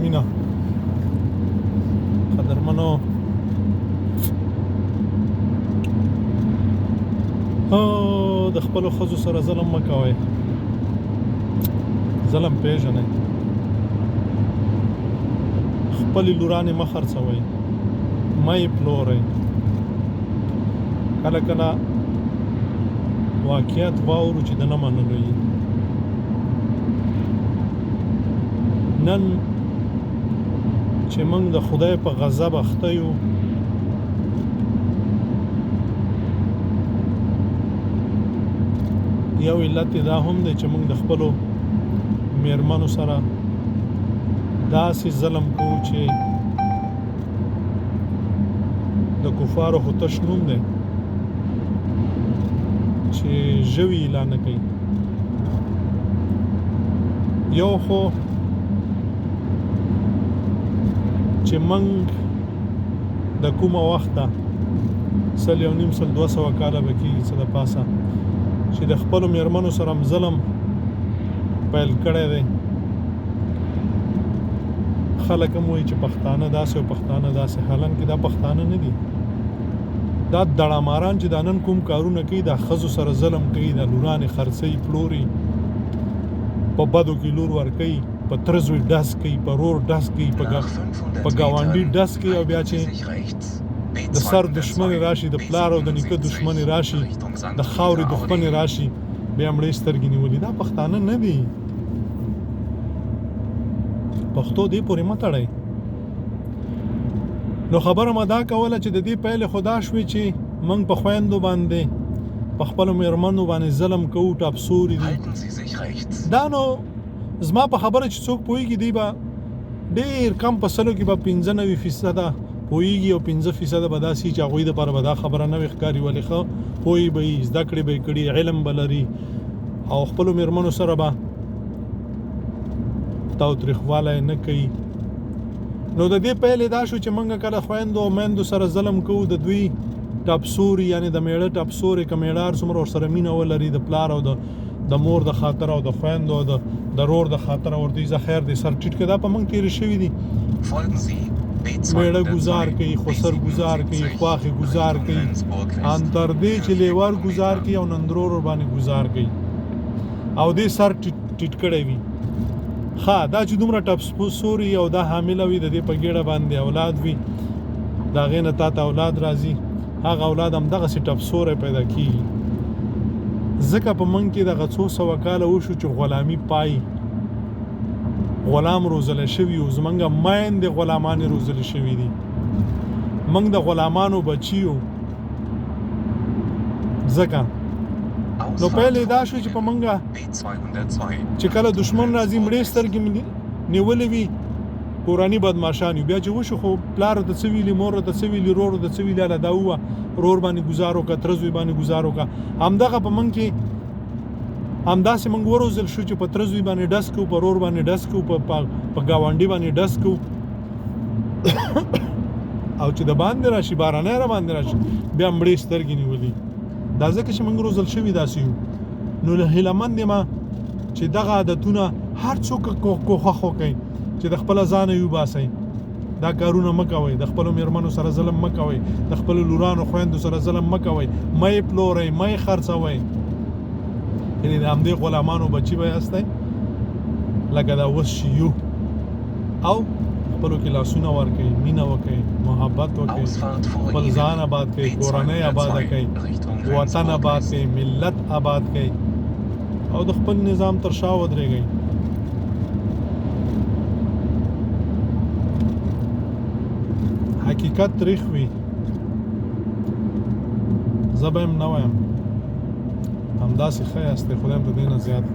مینه قدرمنو د خپلو ښځو سره ظلم مه کوئ ظلم پېژنئ خپلې لورانې مه خرڅوئ مه یې پلورئ کله کله واقعیت واورو چې د نه منلو یي نن چې موږ د خدای په غضب اخته یو یو علت دا هم دی چې موږ د خپلو میرمنو سره داسې ظلم کوو چې د کفارو خو تش نوم دی چې ژوي اعلان نه کوي یو خو چې موږ د کومه وخته 1.5-200 کاله به کېږي څه د پاسه چې د خپلو میرمنو سره ظلم پیل کړی دی خلک هم وایي چې پښتانه داسې او پښتانه داسې حالانکې دا پښتانه نه دي دا دړاماران چې دا نن کوم کارونه کوي دا ښځو سره ظلم کوي دا لورانې خرڅوي پلوري په بدو کې لور ورکوي په ترزوی ډس کوي په رور ډس کوي په ګاونډي ډس کوي او بیا چې د سر دشمن راشي د پلار او د نیکه دشمن راشي د خاورې دښمن راشي بیا مړې سترګې نیولي دا پښتانه نه دي پښتو دې پورې مه تړئ نو خبره مه دا کوله چې د دې پیل خدا شوي چې موږ په خویندو باندې په خپلو میرمنو باندې ظلم کوو ټاپسوري دي دا نو زما په خبره چې څوک پوهېږي دی به ډېر کم په سلو کې به 95% پوهېږي او 5% به داسې چې هغوی دپاره به دا خبره نه وي ښکاري ولې ښه پوهې به یي زده کړې به یې کړي علم به لري او خپلو میرمنو سره به تاوتریخوالی نه کوي نو د دې پیل دا شو چې موږ کله خویندو او میندو سره ظلم کوو د دوی ټاپسوري یعنې د میړه ټاپسوري که میړار څومره ورسره مینه ولري د پلار او د مور د خاطر او د خویندو او د رور د خاطر ورته زه خیر دی سر ټیټ کړه دا په موږ تېرې شوي دي میړه ګزار کوي خسر ګزار کوي خواښې ګزار کوي ان تر دې چې لیور ګزار کوي او نندرور باندې ګزار کوي او دې سر ټیټ کړی وي ښه دا چې دومره ټاپسوري او دا حامله وي د دې په ګېډه باندې اولاد وي د هغې نه تا ته اولاد راځي هغه اولاد همدغسې ټاپسوری پیدا کېږي ځکه په موږ کې دغه 200 کاله وشو چې غلامي پای غلام روزلی شوي او زموږ میندې غلامانې روزلی شوي دي موږ د غلامانو بچي یو ځکه نو پهلې دا شو چې په موږ چې کله دشمن راځي مړې سترګې نیولې وي کوراني بدماشان یو بیا چې وشو خو پلار ته څه ویلي مور ته څه ویلي رور ته څه ویلي دا ووه رور باندې ګزار وکړه ترزوی باندې ګزار وکړه همدغه په موږ کې همداسې موږ وروزل شو چې په ترزوی باندې ډس کوو په رور باندې ډس کوو په ګاونډي باندې ډس کوو او چې د باندې راشي بارانی را باندې راشي بیا مړې سترګې نیولي دا ځکه چې موږ روزل شوي داسې یو نو هیلهمند یم چې دغه عادتونه هر څوک کوښښ وکړي چې د خپله ځانه وباسئ دا کارونه مه کوئ د خپلو میرمنو سره ظلم مه کوئ د خپلو لورانو خویندو سره ظلم مه کوئ مه یې پلورئ مه یې خرڅوئ یعنې د همدې غلامانو بچي به یاستئ لکه دا اوس چې یو او خپلو کې لاسونه ورکوئ مینه وکړئ محبت وکړئ خپل ځان آباد کړئ کورنۍ آباده کړئ وطن آباد کړئ ملت آباد کړئ او د خپل نظام تر شا ودرېږئ حقیقت تریخ وي زه به هم نه وایم همداسې ښه یاستئ خدای هم د دې نه زیات